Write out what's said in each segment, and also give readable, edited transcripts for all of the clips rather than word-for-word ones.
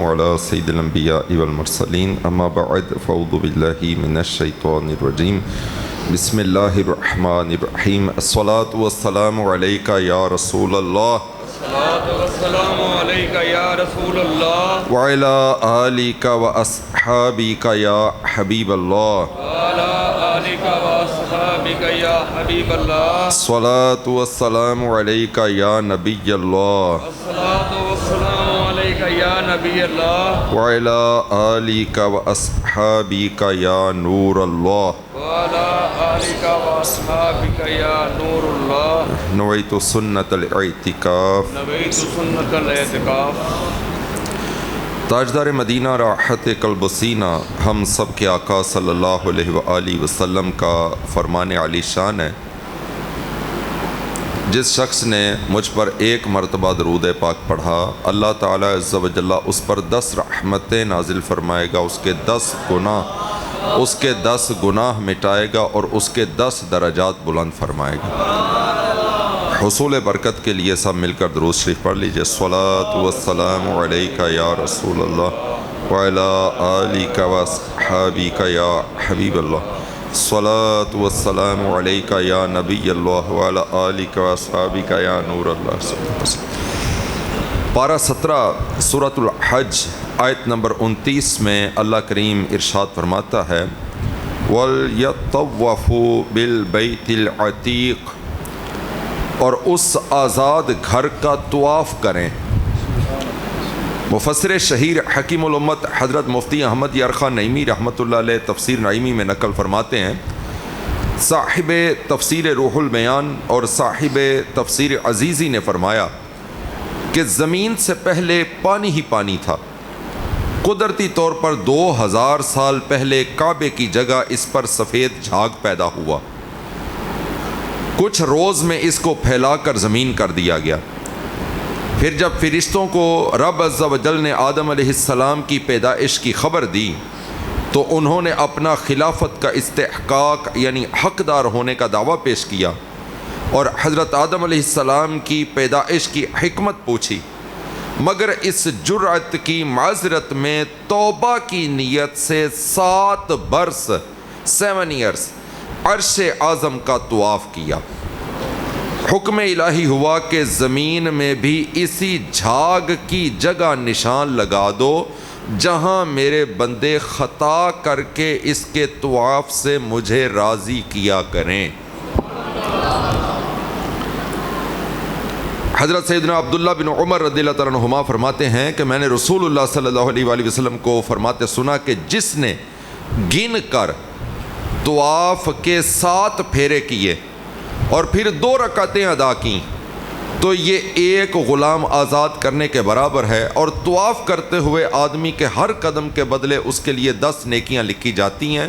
وعلى سيد الأنبياء والمرسلين أما بعد فأعوذ بالله من الشيطان الرجيم بسم الله الرحمن الرحيم الصلاة والسلام عليك يا رسول الله الصلاة والسلام عليك يا رسول الله وعلى آلك وأصحابك يا حبيب الله وعلى آلك وأصحابك يا حبيب الله الصلاة والسلام عليك يا نبي الله الصلاة والسلام عليك يا نبي الله وعلى آلك وأصحابك يا نور الله وعلى آلك وأصحابك يا نور الله نويت سنة الاعتكاف نويت سنة الاعتكاف تاجدار مدینہ راحت قلب و سینہ ہم سب کے آقا صلی اللہ علیہ وآلہ وسلم کا فرمان علی شان ہے، جس شخص نے مجھ پر ایک مرتبہ درود پاک پڑھا اللہ تعالیٰ عز و جل اس پر 10 رحمتیں نازل فرمائے گا، اس کے 10 گناہ مٹائے گا اور اس کے 10 درجات بلند فرمائے گا۔ حصول برکت کے لیے سب مل کر درود شریف پڑھ لیجئے۔ الصلاۃ والسلام علیک یا رسول اللہ وعلی آلک واصحابک یا حبیب اللہ، الصلاۃ والسلام علیک یا نبی اللہ وعلی آلک واصحابک یا نور اللہ۔ پارہ 17 سورۃ الحج آیت نمبر 29 میں اللہ کریم ارشاد فرماتا ہے وَلْيَطَّوَّفُوا بِالْبَيْتِ الْعَتِيقِ، اور اس آزاد گھر کا طواف کریں۔ مفسر شہیر حکیم الامت حضرت مفتی احمد یارخا نعیمی رحمۃ اللہ علیہ تفسیر نعیمی میں نقل فرماتے ہیں، صاحب تفسیر روح البیان اور صاحب تفسیر عزیزی نے فرمایا کہ زمین سے پہلے پانی ہی پانی تھا، قدرتی طور پر 2000 سال پہلے کعبے کی جگہ اس پر سفید جھاگ پیدا ہوا، کچھ روز میں اس کو پھیلا کر زمین کر دیا گیا۔ پھر جب فرشتوں کو رب عز و جل نے آدم علیہ السلام کی پیدائش کی خبر دی تو انہوں نے اپنا خلافت کا استحقاق یعنی حقدار ہونے کا دعویٰ پیش کیا اور حضرت آدم علیہ السلام کی پیدائش کی حکمت پوچھی، مگر اس جرأت کی معذرت میں توبہ کی نیت سے 7 برس 7 ایئرس عرش اعظم کا طواف کیا۔ حکم الہی ہوا کہ زمین میں بھی اسی جھاگ کی جگہ نشان لگا دو جہاں میرے بندے خطا کر کے اس کے طواف سے مجھے راضی کیا کریں۔ حضرت سیدنا عبداللہ بن عمر رضی اللہ تعالیٰ عنہما فرماتے ہیں کہ میں نے رسول اللہ صلی اللہ علیہ وآلہ وسلم کو فرماتے سنا کہ جس نے گن کر طواف کے 7 پھیرے کیے اور پھر 2 رکعتیں ادا کیں تو یہ ایک غلام آزاد کرنے کے برابر ہے، اور طواف کرتے ہوئے آدمی کے ہر قدم کے بدلے اس کے لیے 10 نیکیاں لکھی جاتی ہیں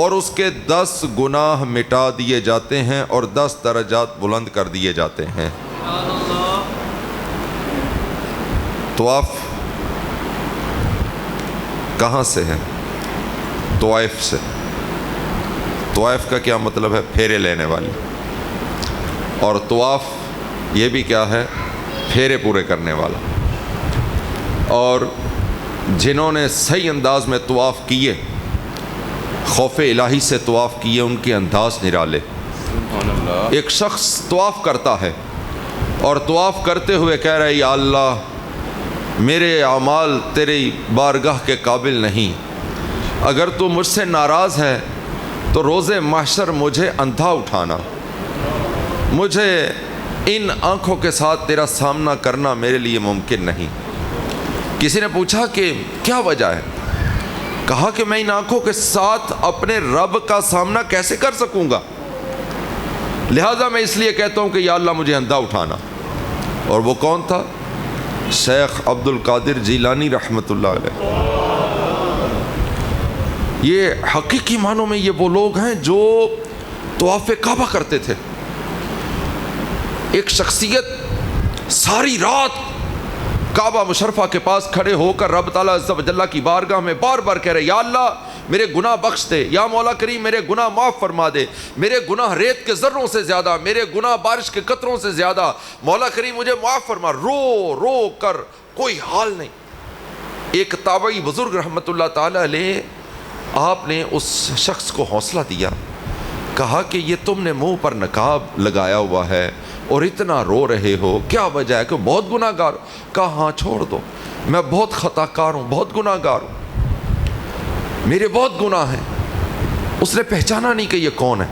اور اس کے 10 گناہ مٹا دیے جاتے ہیں اور 10 درجات بلند کر دیے جاتے ہیں۔ طواف کہاں سے ہے؟ طوائف سے۔ طوائف کا کیا مطلب ہے؟ پھیرے لینے والی، اور طواف یہ بھی کیا ہے؟ پھیرے پورے کرنے والا۔ اور جنہوں نے صحیح انداز میں طواف کیے، خوف الہی سے طواف کیے، ان کے انداز نرالے۔ ایک شخص طواف کرتا ہے اور طواف کرتے ہوئے کہہ رہا ہے یا اللہ میرے اعمال تیری بارگاہ کے قابل نہیں، اگر تو مجھ سے ناراض ہے تو روز محشر مجھے اندھا اٹھانا، مجھے ان آنکھوں کے ساتھ تیرا سامنا کرنا میرے لیے ممکن نہیں۔ کسی نے پوچھا کہ کیا وجہ ہے؟ کہا کہ میں ان آنکھوں کے ساتھ اپنے رب کا سامنا کیسے کر سکوں گا، لہٰذا میں اس لیے کہتا ہوں کہ یا اللہ مجھے اندھا اٹھانا۔ اور وہ کون تھا؟ شیخ عبد القادر جیلانی رحمۃ اللہ علیہ۔ یہ حقیقی معنوں میں یہ وہ لوگ ہیں جو طواف کعبہ کرتے تھے۔ ایک شخصیت ساری رات کعبہ مشرفہ کے پاس کھڑے ہو کر رب تعالیٰ عز و جل کی بارگاہ میں بار بار کہہ رہے یا اللہ میرے گناہ بخش دے، یا مولا کریم میرے گناہ معاف فرما دے، میرے گناہ ریت کے ذروں سے زیادہ، میرے گناہ بارش کے قطروں سے زیادہ، مولا کریم مجھے معاف فرما۔ رو رو کر کوئی حال نہیں، ایک تابعی بزرگ رحمۃ اللہ تعالی علیہ، آپ نے اس شخص کو حوصلہ دیا، کہا کہ یہ تم نے منہ پر نقاب لگایا ہوا ہے اور اتنا رو رہے ہو، کیا وجہ ہے؟ کہ بہت گناہ گار ہو۔ کہا ہاں چھوڑ دو، میں بہت خطا کار ہوں، بہت گناہ گار ہوں، میرے بہت گناہ ہیں۔ اس نے پہچانا نہیں کہ یہ کون ہے۔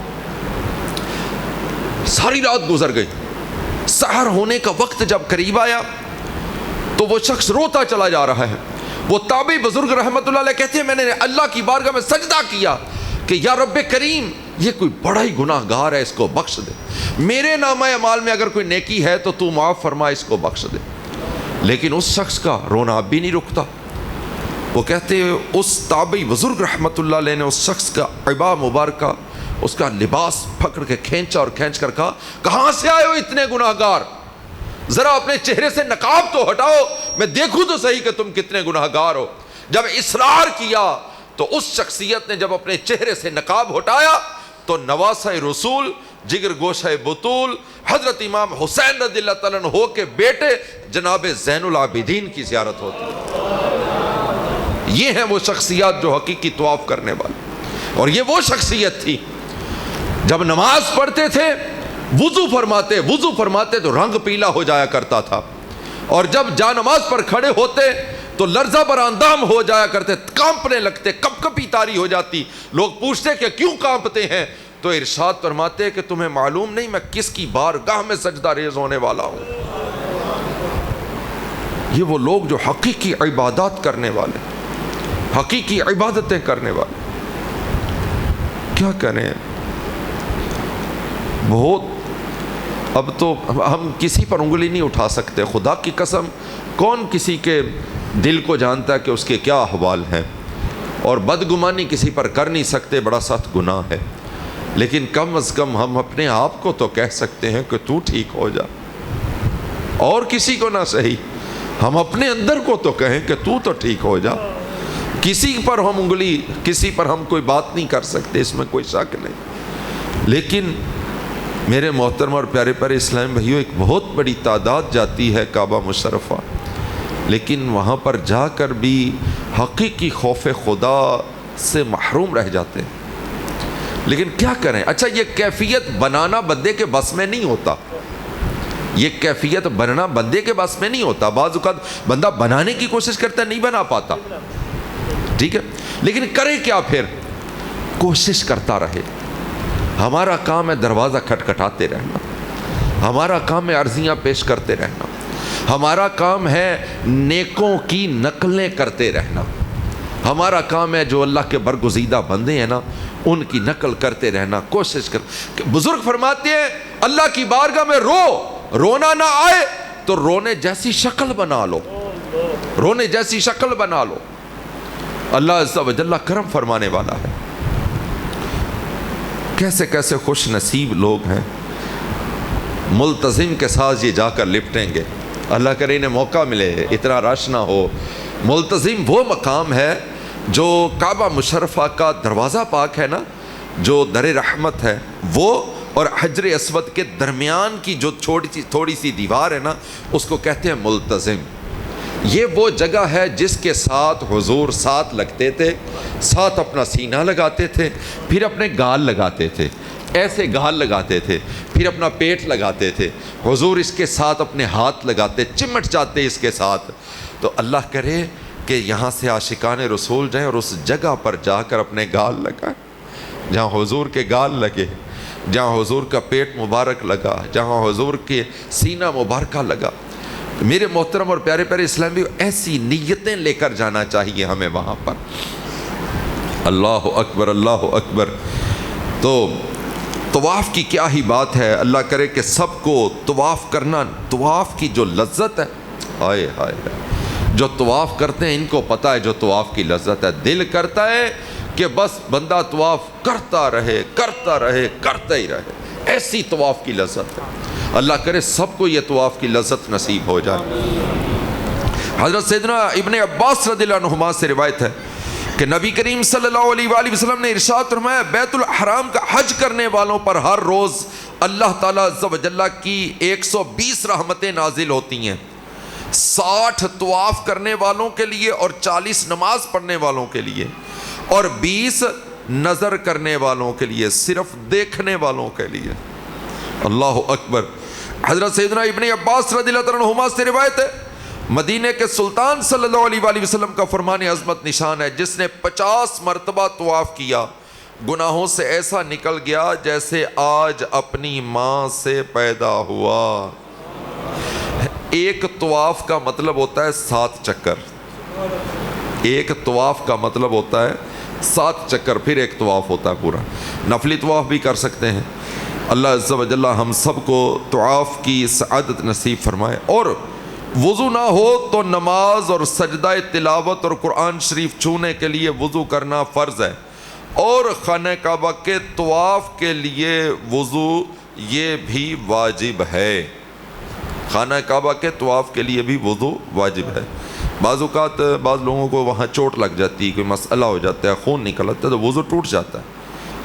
ساری رات گزر گئی، سحر ہونے کا وقت جب قریب آیا تو وہ شخص روتا چلا جا رہا ہے۔ وہ تابعی بزرگ رحمت اللہ علیہ کہتے ہیں میں نے اللہ کی بارگاہ میں سجدہ کیا کہ یا رب کریم، یہ کوئی بڑا ہی گناہ گار ہے، اس کو بخش دے، میرے نامہ اعمال میں اگر کوئی نیکی ہے تو تو معاف فرما، اس کو بخش دے۔ لیکن اس شخص کا رونا اب بھی نہیں رکتا۔ وہ کہتے ہیں اس تابعی بزرگ رحمت اللہ علیہ نے اس شخص کا عبا مبارکہ، اس کا لباس پکڑ کے کھینچا اور کھینچ کر کہا کہاں سے آئے ہو اتنے گناہ گار؟ ذرا اپنے چہرے سے نقاب تو ہٹاؤ، میں دیکھوں تو صحیح کہ تم کتنے گناہ گار ہو۔ جب اصرار کیا تو اس شخصیت نے جب اپنے چہرے سے نقاب ہٹایا تو نواسہ رسول، جگر گوشہ بطول، حضرت امام حسین رضی اللہ تعالیٰ عنہ کے بیٹے جناب زین العابدین کی زیارت ہوتی ہے۔ یہ ہیں وہ شخصیات جو حقیقی طواف کرنے والے۔ اور یہ وہ شخصیت تھی جب نماز پڑھتے تھے وضو فرماتے تو رنگ پیلا ہو جایا کرتا تھا، اور جب جا نماز پر کھڑے ہوتے تو لرزہ بر اندام ہو جایا کرتے، کانپنے لگتے، کپ کپی طاری ہو جاتی۔ لوگ پوچھتے کہ کیوں کانپتے ہیں؟ تو ارشاد فرماتے کہ تمہیں معلوم نہیں میں کس کی بارگاہ میں سجدہ ریز ہونے والا ہوں۔ یہ وہ لوگ جو حقیقی عبادات کرنے والے، حقیقی عبادتیں کرنے والے۔ کیا کریں، بہت اب تو ہم کسی پر انگلی نہیں اٹھا سکتے، خدا کی قسم کون کسی کے دل کو جانتا ہے کہ اس کے کیا احوال ہیں، اور بدگمانی کسی پر کر نہیں سکتے، بڑا سخت گناہ ہے۔ لیکن کم از کم ہم اپنے آپ کو تو کہہ سکتے ہیں کہ تو ٹھیک ہو جا، اور کسی کو نہ صحیح، ہم اپنے اندر کو تو کہیں کہ تو ٹھیک ہو جا۔ کسی پر ہم انگلی، کسی پر ہم کوئی بات نہیں کر سکتے، اس میں کوئی شک نہیں۔ لیکن میرے محترم اور پیارے پیارے اسلام بھائیو، ایک بہت بڑی تعداد جاتی ہے کعبہ مشرفہ، لیکن وہاں پر جا کر بھی حقیقی خوف خدا سے محروم رہ جاتے ہیں۔ لیکن کیا کریں؟ اچھا، یہ کیفیت بنانا بندے کے بس میں نہیں ہوتا، یہ کیفیت بننا بندے کے بس میں نہیں ہوتا۔ بعض اوقات بندہ بنانے کی کوشش کرتا ہے، نہیں بنا پاتا، ٹھیک ہے، لیکن کرے کیا؟ پھر کوشش کرتا رہے۔ ہمارا کام ہے دروازہ کھٹکھٹاتے رہنا، ہمارا کام ہے عرضیاں پیش کرتے رہنا، ہمارا کام ہے نیکوں کی نقلیں کرتے رہنا، ہمارا کام ہے جو اللہ کے برگزیدہ بندے ہیں نا ان کی نقل کرتے رہنا، کوشش کر۔ بزرگ فرماتے ہیں اللہ کی بارگاہ میں رونا نہ آئے تو رونے جیسی شکل بنا لو، رونے جیسی شکل بنا لو۔ اللہ عز و جل کرم فرمانے والا ہے۔ کیسے کیسے خوش نصیب لوگ ہیں، ملتزم کے ساتھ یہ جا کر لپٹیں گے، اللہ کرے انہیں موقع ملے، اتنا رش نہ ہو۔ ملتزم وہ مقام ہے جو کعبہ مشرفہ کا دروازہ پاک ہے نا، جو در رحمت ہے وہ، اور حجر اسود کے درمیان کی جو تھوڑی سی دیوار ہے نا، اس کو کہتے ہیں ملتزم۔ یہ وہ جگہ ہے جس کے ساتھ حضور ساتھ لگتے تھے، ساتھ اپنا سینہ لگاتے تھے، پھر اپنے گال لگاتے تھے، ایسے گال لگاتے تھے، پھر اپنا پیٹ لگاتے تھے، حضور اس کے ساتھ اپنے ہاتھ لگاتے، چمٹ جاتے اس کے ساتھ۔ تو اللہ کرے کہ یہاں سے عاشقان رسول جائیں اور اس جگہ پر جا کر اپنے گال لگائیں جہاں حضور کے گال لگے، جہاں حضور کا پیٹ مبارک لگا، جہاں حضور کے سینہ مبارکہ لگا۔ میرے محترم اور پیارے پیارے اسلامی، ایسی نیتیں لے کر جانا چاہیے ہمیں وہاں پر۔ اللہ اکبر، اللہ اکبر۔ تو طواف کی کیا ہی بات ہے، اللہ کرے کہ سب کو طواف کرنا، طواف کی جو لذت ہے، ہائے ہائے، جو طواف کرتے ہیں ان کو پتہ ہے جو طواف کی لذت ہے۔ دل کرتا ہے کہ بس بندہ طواف کرتا رہے، کرتا رہے، کرتا ہی رہے، ایسی طواف کی لذت ہے۔ اللہ کرے سب کو یہ طواف کی لذت نصیب ہو جائے۔ حضرت سیدنا ابن عباس رضی اللہ عنہما سے روایت ہے کہ نبی کریم صلی اللہ علیہ وآلہ وسلم نے ارشاد فرمایا، بیت الحرام کا حج کرنے والوں پر ہر روز اللہ تعالیٰ عز و جل کی 120 رحمتیں نازل ہوتی ہیں۔ 60 طواف کرنے والوں کے لیے اور 40 نماز پڑھنے والوں کے لیے اور 20 نظر کرنے والوں کے لیے، صرف دیکھنے والوں کے لیے۔ اللہ اکبر۔ حضرت سیدنا ابن عباس رضی اللہ عنہما سے روایت ہے، مدینہ کے سلطان صلی اللہ علیہ وآلہ وسلم کا فرمان عظمت نشان ہے، جس نے 50 مرتبہ طواف کیا گناہوں سے ایسا نکل گیا جیسے آج اپنی ماں سے پیدا ہوا۔ ایک طواف کا مطلب ہوتا ہے 7 چکر، ایک طواف کا مطلب ہوتا ہے 7 چکر، پھر ایک طواف ہوتا ہے پورا۔ نفلی طواف بھی کر سکتے ہیں۔ اللہ عز و جل ہم سب کو طواف کی سعادت نصیب فرمائے۔ اور وضو نہ ہو تو نماز اور سجدہ تلاوت اور قرآن شریف چھونے کے لیے وضو کرنا فرض ہے، اور خانہ کعبہ کے طواف کے لیے وضو یہ بھی واجب ہے، خانہ کعبہ کے طواف کے لیے بھی وضو واجب ہے۔ بعض اوقات بعض لوگوں کو وہاں چوٹ لگ جاتی ہے، کوئی مسئلہ ہو جاتا ہے، خون نکل آتا ہے تو وضو ٹوٹ جاتا ہے،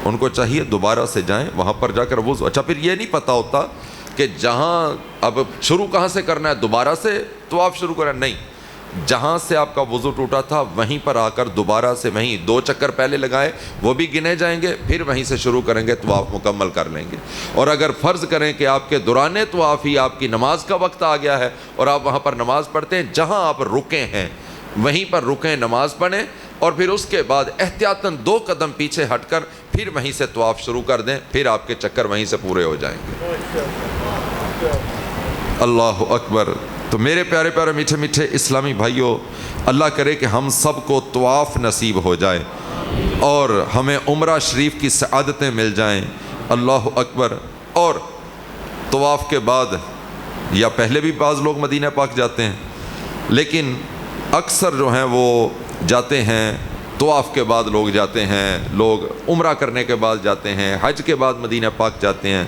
ان کو چاہیے دوبارہ سے جائیں وہاں پر جا کر وضو۔ اچھا، پھر یہ نہیں پتہ ہوتا کہ جہاں اب شروع کہاں سے کرنا ہے، دوبارہ سے طواف شروع کرنا، نہیں، جہاں سے آپ کا وضو ٹوٹا تھا وہیں پر آ کر دوبارہ سے وہیں 2 چکر پہلے لگائیں، وہ بھی گنے جائیں گے، پھر وہیں سے شروع کریں گے، طواف مکمل کر لیں گے۔ اور اگر فرض کریں کہ آپ کے دوران طواف ہی آپ کی نماز کا وقت آ گیا ہے اور آپ وہاں پر نماز پڑھتے ہیں، جہاں آپ رکے ہیں وہیں پر رکیں، نماز پڑھیں، اور پھر اس کے بعد احتیاطاً 2 قدم پیچھے ہٹ کر پھر وہیں سے طواف شروع کر دیں، پھر آپ کے چکر وہیں سے پورے ہو جائیں گے۔ اللہ اکبر۔ تو میرے پیارے پیارے میٹھے میٹھے اسلامی بھائیوں، اللہ کرے کہ ہم سب کو طواف نصیب ہو جائے اور ہمیں عمرہ شریف کی سعادتیں مل جائیں۔ اللہ اکبر۔ اور طواف کے بعد یا پہلے بھی بعض لوگ مدینہ پاک جاتے ہیں، لیکن اکثر جو ہیں وہ جاتے ہیں طواف کے بعد، لوگ جاتے ہیں، لوگ عمرہ کرنے کے بعد جاتے ہیں، حج کے بعد مدینہ پاک جاتے ہیں۔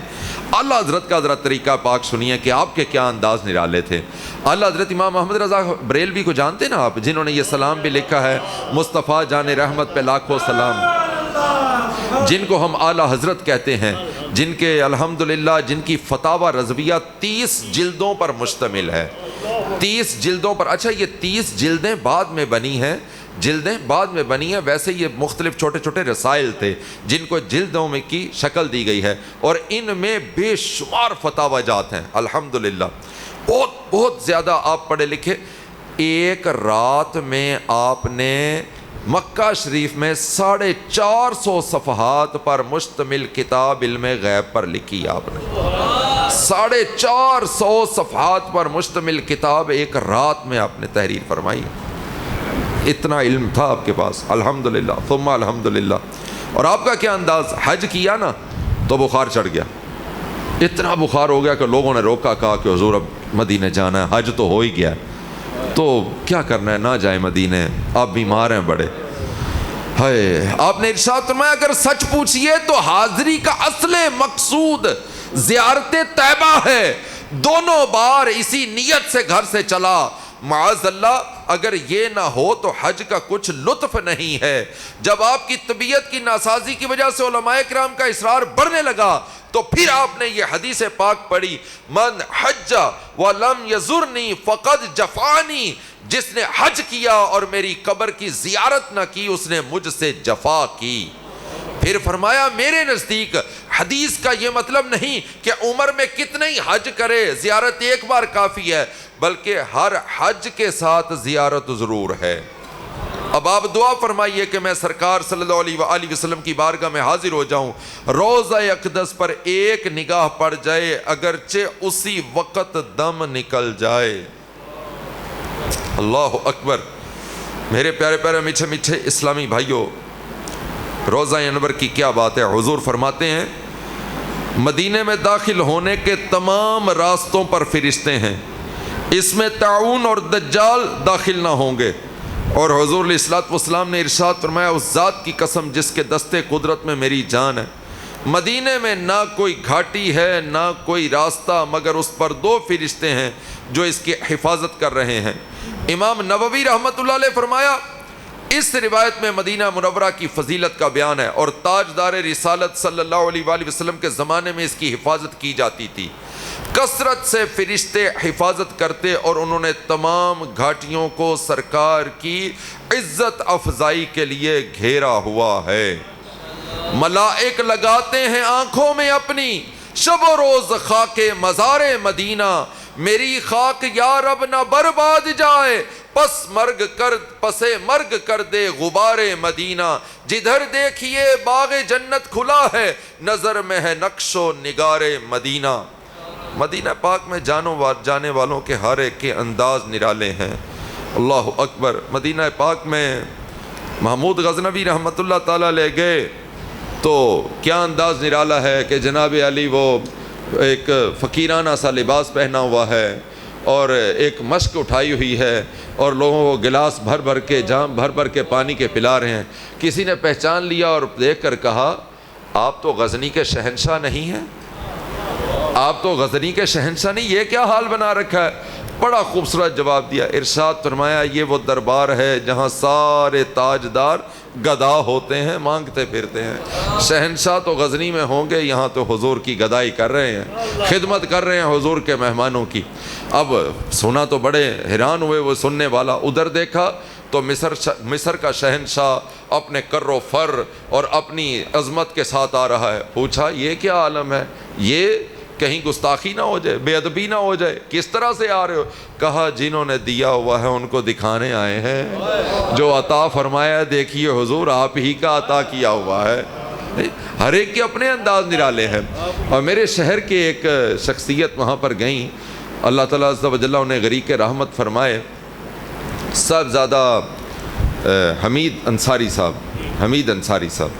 اعلیٰ حضرت کا ذرا طریقہ پاک سنیے کہ آپ کے کیا انداز نرالے تھے۔ اعلیٰ حضرت امام محمد رضا بریلوی کو جانتے ہیں نا آپ، جنہوں نے یہ سلام بھی لکھا ہے، مصطفیٰ جان رحمت پہ لاکھوں سلام، جن کو ہم اعلیٰ حضرت کہتے ہیں، جن کے الحمدللہ جن کی فتاوی رضویہ 30 جلدوں پر مشتمل ہے، 30 جلدوں پر۔ اچھا، یہ 30 جلدیں بعد میں بنی ہیں، ویسے یہ مختلف چھوٹے چھوٹے رسائل تھے جن کو جلدوں میں کی شکل دی گئی ہے، اور ان میں بے شمار فتاوی جات ہیں الحمدللہ، بہت زیادہ آپ پڑھے لکھے۔ ایک رات میں آپ نے مکہ شریف میں 450 صفحات پر مشتمل کتاب علم غیب پر لکھی آپ نے، 450 صفحات پر مشتمل کتاب ایک رات میں آپ نے تحریر فرمائی۔ اتنا علم تھا آپ کے پاس، الحمدللہ ثم الحمدللہ۔ اور آپ کا کیا انداز، حج کیا نا تو بخار چڑھ گیا، اتنا بخار ہو گیا کہ لوگوں نے روکا، کہا کہ حضور اب مدینہ جانا ہے، حج تو ہو ہی گیا تو کیا کرنا ہے، نہ جائیں مدینہ، آپ بیمار ہیں بڑے۔ ہے آپ نے ارشاد فرمایا اگر سچ پوچھئے تو حاضری کا اصل مقصود زیارت طیبہ ہے، دونوں بار اسی نیت سے گھر سے چلا، معاذ اللہ اگر یہ نہ ہو تو حج کا کچھ لطف نہیں ہے۔ جب آپ کی طبیعت کی ناسازی کی وجہ سے علماء کرام کا اصرار بڑھنے لگا تو پھر آپ نے یہ حدیث پاک پڑھی، من حج ولم یزرنی فقد جفانی، جس نے حج کیا اور میری قبر کی زیارت نہ کی اس نے مجھ سے جفا کی۔ پھر فرمایا میرے نزدیک حدیث کا یہ مطلب نہیں کہ عمر میں کتنے ہی حج کرے، زیارت ایک بار کافی ہے، بلکہ ہر حج کے ساتھ زیارت ضرور ہے۔ اب آپ دعا فرمائیے کہ میں سرکار صلی اللہ علیہ وآلہ وسلم کی بارگاہ میں حاضر ہو جاؤں، روضہ اقدس پر ایک نگاہ پڑ جائے، اگرچہ اسی وقت دم نکل جائے۔ اللہ اکبر۔ میرے پیارے پیارے میٹھے میٹھے اسلامی بھائیوں، روضہ انور کی کیا بات ہے۔ حضور فرماتے ہیں مدینے میں داخل ہونے کے تمام راستوں پر فرشتے ہیں، اس میں طاعون اور دجال داخل نہ ہوں گے۔ اور حضور علیہ الصلوۃ والسلام نے ارشاد فرمایا اس ذات کی قسم جس کے دستے قدرت میں میری جان ہے، مدینے میں نہ کوئی گھاٹی ہے نہ کوئی راستہ مگر اس پر 2 فرشتے ہیں جو اس کی حفاظت کر رہے ہیں۔ امام نووی رحمۃ اللہ علیہ فرمایا اس روایت میں مدینہ منورہ کی فضیلت کا بیان ہے، اور تاجدار رسالت صلی اللہ علیہ وآلہ وسلم کے زمانے میں اس کی حفاظت کی جاتی تھی۔ کثرت سے فرشتے حفاظت کرتے اور انہوں نے تمام گھاٹیوں کو سرکار کی عزت افزائی کے لیے گھیرا ہوا ہے۔ ملائک لگاتے ہیں آنکھوں میں اپنی، شب و روز خاک مزار مدینہ، میری خاک یا رب نہ برباد جائے، پسے مرگ کر دے غبار مدینہ، جدھر دیکھیے باغ جنت کھلا ہے، نظر میں ہے نقش و نگار مدینہ۔ مدینہ پاک میں جانے والوں کے ہر ایک کے انداز نرالے ہیں۔ اللہ اکبر۔ مدینہ پاک میں محمود غزنوی رحمۃ اللہ تعالیٰ لے گئے تو کیا انداز نرالا ہے کہ جناب علی وہ ایک فقیرانہ سا لباس پہنا ہوا ہے اور ایک مشک اٹھائی ہوئی ہے اور لوگوں کو گلاس جام بھر کے پانی کے پلا رہے ہیں۔ کسی نے پہچان لیا اور دیکھ کر کہا آپ تو غزنی کے شہنشاہ نہیں ہیں، آپ تو غزنی کے شہنشاہ نہیں، یہ کیا حال بنا رکھا ہے؟ بڑا خوبصورت جواب دیا، ارشاد فرمایا یہ وہ دربار ہے جہاں سارے تاجدار گدا ہوتے ہیں، مانگتے پھرتے ہیں۔ شہنشاہ تو غزنی میں ہوں گے، یہاں تو حضور کی گدائی کر رہے ہیں، خدمت کر رہے ہیں حضور کے مہمانوں کی۔ اب سنا تو بڑے حیران ہوئے وہ سننے والا، ادھر دیکھا تو مصر کا شہنشاہ اپنے کر و فر اور اپنی عظمت کے ساتھ آ رہا ہے۔ پوچھا یہ کیا عالم ہے، یہ کہیں گستاخی نہ ہو جائے، بے ادبی نہ ہو جائے، کس طرح سے آ رہے ہو؟ کہا جنہوں نے دیا ہوا ہے ان کو دکھانے آئے ہیں، جو عطا فرمایا دیکھیے حضور آپ ہی کا عطا کیا ہوا ہے۔ ہر ایک کے اپنے انداز نرالے ہیں۔ اور میرے شہر کے ایک شخصیت وہاں پر گئیں، اللہ تعالیٰ عز و جل انہیں غریق رحمت فرمائے، صاحبزادہ حمید انصاری صاحب۔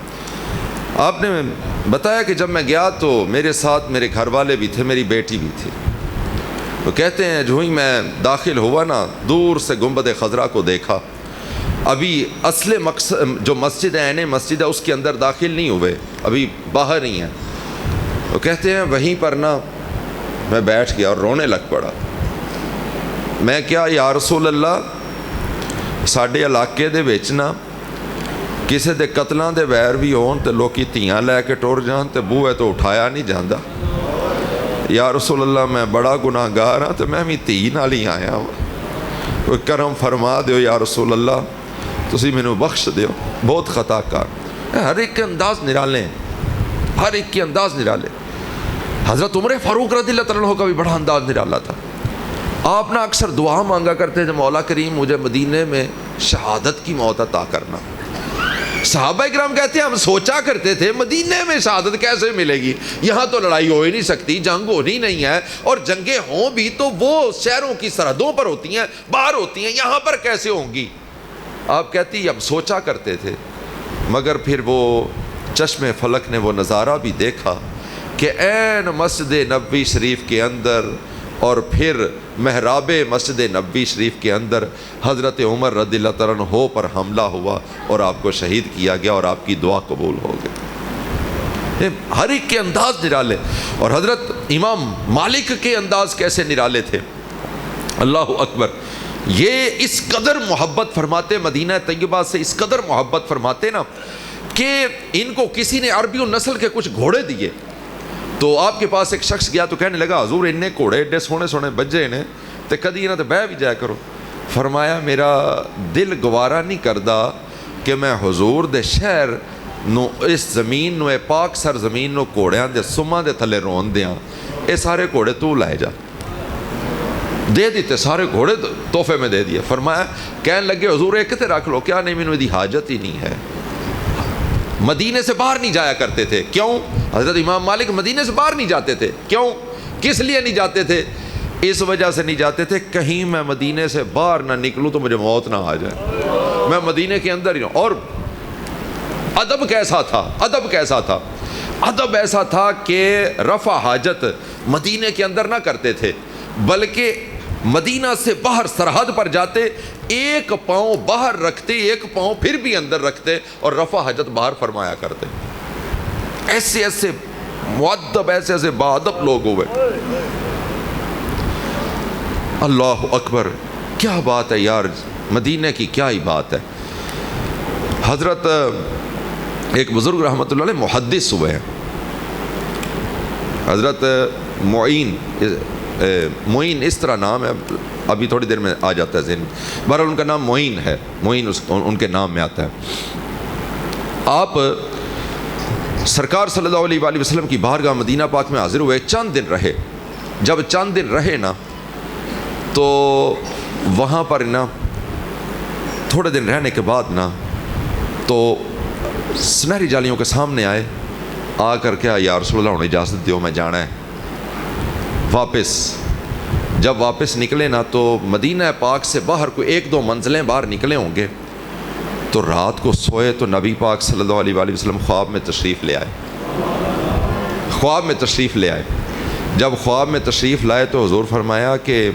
آپ نے بتایا کہ جب میں گیا تو میرے ساتھ میرے گھر والے بھی تھے، میری بیٹی بھی تھی۔ تو کہتے ہیں جو ہی میں داخل ہوا نا، دور سے گنبد خضرا کو دیکھا، ابھی اصل مقصد جو مسجد ہے، عین مسجد ہے، اس کے اندر داخل نہیں ہوئے، ابھی باہر ہی ہیں۔ تو کہتے ہیں وہیں پر نا میں بیٹھ گیا اور رونے لگ پڑا۔ میں کیا یا رسول اللہ، ساڈے علاقے دے وچ نا کسی دے قتلاں دے ویر بھی ہون تے لوکی تیاں لے کے ٹر جان تے بوئے تو اٹھایا نہیں جاندا۔ یا رسول اللہ میں بڑا گناہ گار ہاں تے میں بھی تی نال ہی آیا ہوں، کوئی کرم فرما دیو یا رسول اللہ، تسی مینوں بخش دیو، بہت خطا کار۔ ہر ایک کے انداز نرالے ہیں، ہر ایک کے انداز نرالے۔ حضرت عمر فاروق رضی اللہ تعالیٰ عنہ کا بھی بڑا انداز نرالا تھا۔ آپ نا اکثر دعا مانگا کرتے تھے، مولا کریم مجھے مدینے میں شہادت کی موت عطا کرنا۔ صحابہ اکرام کہتے ہیں ہم سوچا کرتے تھے مدینے میں شہادت کیسے ملے گی، یہاں تو لڑائی ہو ہی نہیں سکتی، جنگ ہونی نہیں ہے، اور جنگیں ہوں بھی تو وہ شہروں کی سرحدوں پر ہوتی ہیں، باہر ہوتی ہیں، یہاں پر کیسے ہوں گی؟ آپ کہتی ہم سوچا کرتے تھے، مگر پھر وہ چشم فلک نے وہ نظارہ بھی دیکھا کہ عین مسجد نبوی شریف کے اندر اور پھر محراب مسجد نبوی شریف کے اندر حضرت عمر رضی اللہ تعالیٰ عنہ پر حملہ ہوا اور آپ کو شہید کیا گیا اور آپ کی دعا قبول ہو گئی۔ ہر ایک کے انداز نرالے، اور حضرت امام مالک کے انداز کیسے نرالے تھے، اللہ اکبر۔ یہ اس قدر محبت فرماتے، مدینہ طیبہ سے اس قدر محبت فرماتے نا کہ ان کو کسی نے عربی نسل کے کچھ گھوڑے دیے، تو آپ کے پاس ایک شخص گیا تو کہنے لگا حضور انہیں گھوڑے ایڈے سونے سونے بجے نے تے کدی انہاں تے بہ بھی جایا کرو۔ فرمایا میرا دل گوارا نہیں کردا کہ میں حضور دے شہر نو، اس زمین نو، اے پاک سر زمین نو گھوڑیاں دے سماں دے تھلے رون دیاں، اے سارے گھوڑے تو لائے جا۔ دے دیتے سارے گھوڑے تحفے میں دے دیے۔ فرمایا کہنے لگے حضور ایک تے رکھ لو، کیا نہیں مینوں دی حاجت ہی نہیں ہے۔ مدینے سے باہر نہیں جایا کرتے تھے، کیوں؟ حضرت امام مالک مدینے سے باہر نہیں جاتے تھے، کیوں؟ کس لیے نہیں جاتے تھے؟ اس وجہ سے نہیں جاتے تھے کہیں میں مدینے سے باہر نہ نکلوں تو مجھے موت نہ آ جائے، میں مدینے کے اندر ہی رہوں۔ اور ادب کیسا تھا، ادب کیسا تھا، ادب ایسا تھا کہ رفع حاجت مدینے کے اندر نہ کرتے تھے، بلکہ مدینہ سے باہر سرحد پر جاتے، ایک پاؤں باہر رکھتے، ایک پاؤں پھر بھی اندر رکھتے اور رفع حاجت باہر فرمایا کرتے۔ ایسے ایسے مؤدب، ایسے ایسے باادب لوگ ہوئے۔ اللہ اکبر، کیا بات ہے یار، مدینہ کی کیا ہی بات ہے۔ حضرت ایک بزرگ رحمۃ اللہ علیہ محدث ہوئے ہیں، حضرت معین اس طرح نام ہے، ابھی تھوڑی دیر میں آ جاتا ہے ذہن، بہرحال ان کا نام معین ہے، معین ان کے نام میں آتا ہے۔ آپ سرکار صلی اللہ علیہ وآلہ وسلم کی بارگاہ مدینہ پاک میں حاضر ہوئے، چند دن رہے۔ جب چند دن رہے نا تو وہاں پر نا تھوڑے دن رہنے کے بعد نا تو سنہری جالیوں کے سامنے آئے، آ کر کے یا رسول اللہ انہیں اجازت دیو میں جانا ہے واپس۔ جب واپس نکلے نا تو مدینہ پاک سے باہر کوئی 1-2 منزلیں باہر نکلے ہوں گے، تو رات کو سوئے تو نبی پاک صلی اللہ علیہ وآلہ وسلم خواب میں تشریف لے آئے، خواب میں تشریف لے آئے۔ جب خواب میں تشریف لائے تو حضور فرمایا کہ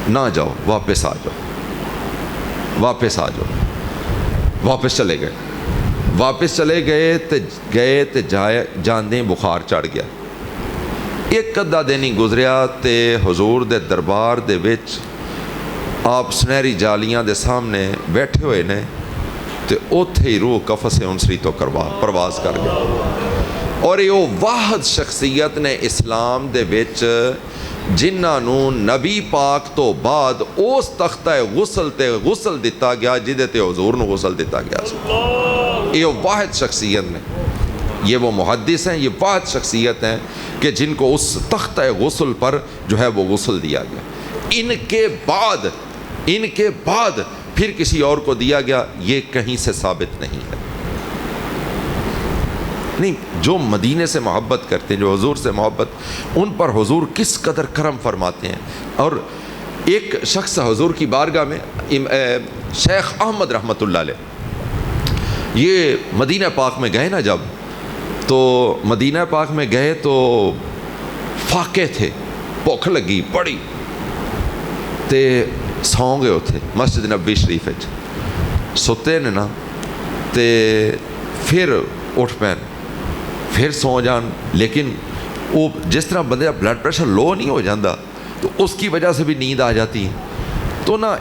نہ جاؤ، واپس آ جاؤ، واپس آ جاؤ۔ واپس چلے گئے، واپس چلے گئے تے جاندیں بخار چڑھ گیا۔ ایک ادھا دن ہی گزریا تے حضور دے دربار دے وچ آپ سنہری جالیاں دے سامنے بیٹھے ہوئے نے تے اوتھے ہی روح قفس انسری تو پرواز کر گیا۔ اور یہ واحد شخصیت نے اسلام دے وچ جنہاں نو نبی پاک تو بعد اس تختہ غسل تے غسل دتا گیا جدے تے حضور نو غسل دتا گیا۔ یہ واحد شخصیت نے، یہ وہ محدث ہیں، یہ واحد شخصیت ہیں کہ جن کو اس تختہ غسل پر جو ہے وہ غسل دیا گیا۔ ان کے بعد پھر کسی اور کو دیا گیا، یہ کہیں سے ثابت نہیں ہے۔ نہیں، جو مدینے سے محبت کرتے ہیں، جو حضور سے محبت، ان پر حضور کس قدر کرم فرماتے ہیں۔ اور ایک شخص حضور کی بارگاہ میں شیخ احمد رحمۃ اللہ علیہ، یہ مدینہ پاک میں گئے نا جب، تو مدینہ پاک میں گئے تو فاقے تھے، بھوک لگی بڑی، تے سو گئے ہوتے مسجد نبوی شریف ستے نے نا، تے پھر اٹھ پین پھر سو جان۔ لیکن وہ جس طرح بندے کا بلڈ پریشر لو نہیں ہو جاتا تو اس کی وجہ سے بھی نیند آ جاتی ہے۔ تو نا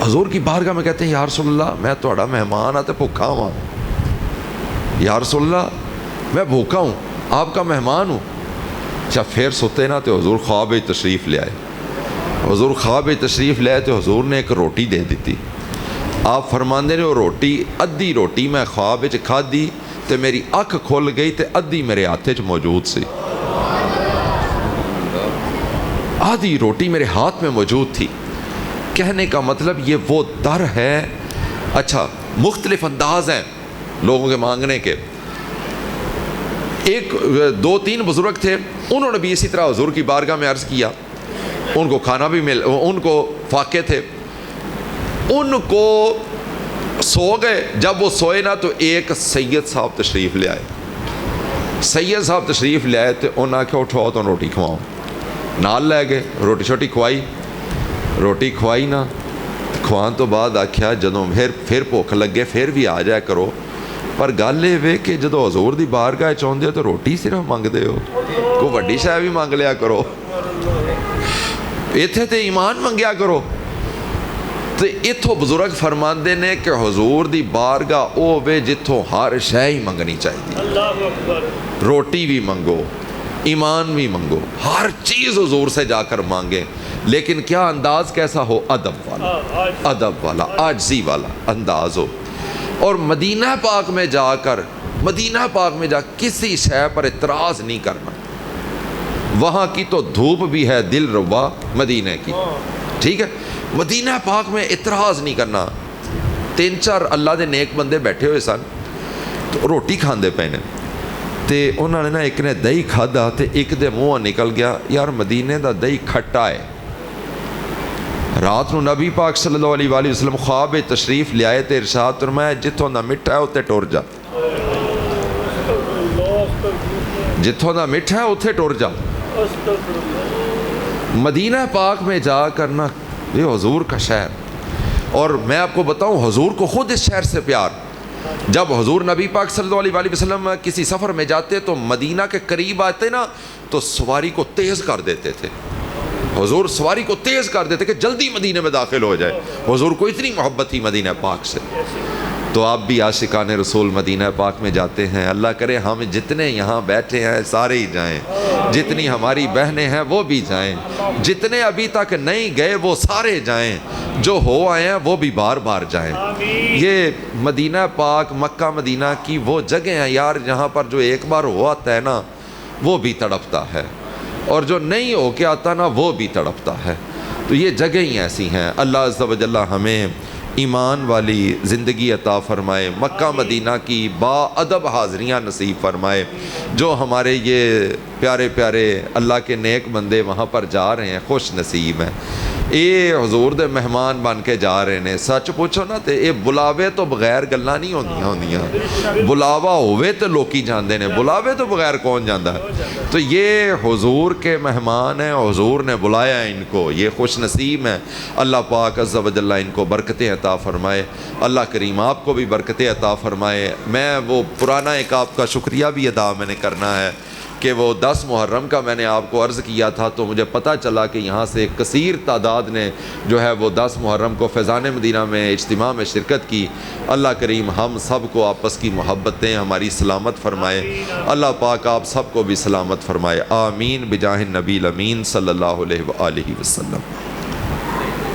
حضور کی بارگاہ میں کہتے ہیں یا رسول اللہ میں تھوڑا مہمان تے بھوکا ہوا، یا رسول اللہ میں بھوکا ہوں، آپ کا مہمان ہوں۔ اچھا پھر سوتے نا تو حضور خواب ہی تشریف لے آئے، حضور خواب ہی تشریف لے آئے تو حضور نے ایک روٹی دے دیتی۔ آپ فرماندے نے وہ روٹی، ادھی روٹی میں خواب کھادی تے میری اکھ کھل گئی تے ادھی میرے ہاتھ موجود سی، آدھی روٹی میرے ہاتھ میں موجود تھی۔ کہنے کا مطلب یہ وہ در ہے۔ اچھا مختلف انداز ہیں لوگوں کے مانگنے کے۔ 2-3 بزرگ تھے، انہوں نے بھی اسی طرح حضور کی بارگاہ میں عرض کیا، ان کو کھانا بھی ان کو فاقے تھے، ان کو سو گئے۔ جب وہ سوئے نا تو ایک سید صاحب تشریف لے آئے، سید صاحب تشریف لے آئے تو انہوں نے کہا اٹھو تو روٹی کھواؤ، نال لے گئے، روٹی چھوٹی کھوائی نا، کھوان تو بعد آکھیا جدوں پھر بھوک لگے پھر بھی آ جایا کرو، پر گل یہ وے کہ جدو حضور دی بارگاہ چاہتے ہو تو روٹی صرف منگتے ہو، کوئی وڈی شے بھی منگ لیا کرو، ایتھے تے ایمان منگیا کرو۔ تو اتھوں بزرگ فرماندے نے کہ حضور دی بارگاہ او وے جتھوں ہر شے ہی منگنی چاہیے، روٹی بھی منگو، ایمان بھی منگو، ہر چیز حضور سے جا کر مانگیں، لیکن کیا انداز کیسا ہو؟ ادب والا عاجزی والا انداز ہو۔ اور مدینہ پاک میں جا کسی شے پر اعتراض نہیں کرنا۔ وہاں کی تو دھوپ بھی ہے دل ربا مدینہ کی، ٹھیک ہے، مدینہ پاک میں اعتراض نہیں کرنا۔ 3-4 اللہ دے نیک بندے بیٹھے ہوئے سن، تو روٹی کھاندے پے نے، تے انہوں نے نا ایک نے دہی کھادا تے ایک دے منہ نکل گیا یار مدینے دا دہی کھٹا ہے۔ رات نو نبی پاک صلی اللہ علیہ وآلہ وسلم خواب تشریف لے آئے تے ارشاد فرمایا جتھوں دا مٹھا ہے اتھے ٹر جا، جتھوں دا مٹھا ہے اتھے ٹر جا۔ مدینہ پاک میں جا کرنا یہ حضور کا شہر، اور میں آپ کو بتاؤں حضور کو خود اس شہر سے پیار۔ جب حضور نبی پاک صلی اللہ علیہ وآلہ وسلم کسی سفر میں جاتے تو مدینہ کے قریب آتے نا تو سواری کو تیز کر دیتے تھے، حضور سواری کو تیز کر دیتے کہ جلدی مدینہ میں داخل ہو جائے، حضور کو اتنی محبت تھی مدینہ پاک سے۔ تو آپ بھی عاشقان رسول مدینہ پاک میں جاتے ہیں، اللہ کرے ہم جتنے یہاں بیٹھے ہیں سارے ہی جائیں، جتنی ہماری بہنیں ہیں وہ بھی جائیں، جتنے ابھی تک نہیں گئے وہ سارے جائیں، جو ہو آئے ہیں وہ بھی بار بار جائیں۔ یہ مدینہ پاک مکہ مدینہ کی وہ جگہ ہیں یار جہاں پر جو ایک بار ہو آتا ہے نا وہ بھی تڑپتا ہے، اور جو نہیں ہو کے آتا نا وہ بھی تڑپتا ہے۔ تو یہ جگہیں ایسی ہیں۔ اللہ عز و جل ہمیں ایمان والی زندگی عطا فرمائے، مکہ مدینہ کی با ادب حاضریاں نصیب فرمائے۔ جو ہمارے یہ پیارے پیارے اللہ کے نیک بندے وہاں پر جا رہے ہیں خوش نصیب ہیں، یہ حضور دے مہمان بن کے جا رہے ہیں۔ سچ پوچھو نا تے یہ بلاوے تو بغیر گلاں نہیں ہوندیاں، بلاوا ہوئے تو لوکی جاندے نے، بلاوے تو بغیر کون جاندا ہے۔ تو یہ حضور کے مہمان ہیں، حضور نے بلایا ہے ان کو، یہ خوش نصیب ہیں۔ اللہ پاک عز و جل ان کو برکتیں عطا فرمائے، اللہ کریم آپ کو بھی برکتیں عطا فرمائے۔ میں وہ پرانا ایک آپ کا شکریہ بھی ادا میں نے کرنا ہے کہ وہ 10 محرم کا میں نے آپ کو عرض کیا تھا تو مجھے پتہ چلا کہ یہاں سے کثیر تعداد نے جو ہے وہ 10 محرم کو فیضان مدینہ میں اجتماع میں شرکت کی۔ اللہ کریم ہم سب کو آپس کی محبتیں ہماری سلامت فرمائے، اللہ پاک آپ سب کو بھی سلامت فرمائے، آمین بجاہ النبی الامین صلی اللہ علیہ وآلہ وسلم۔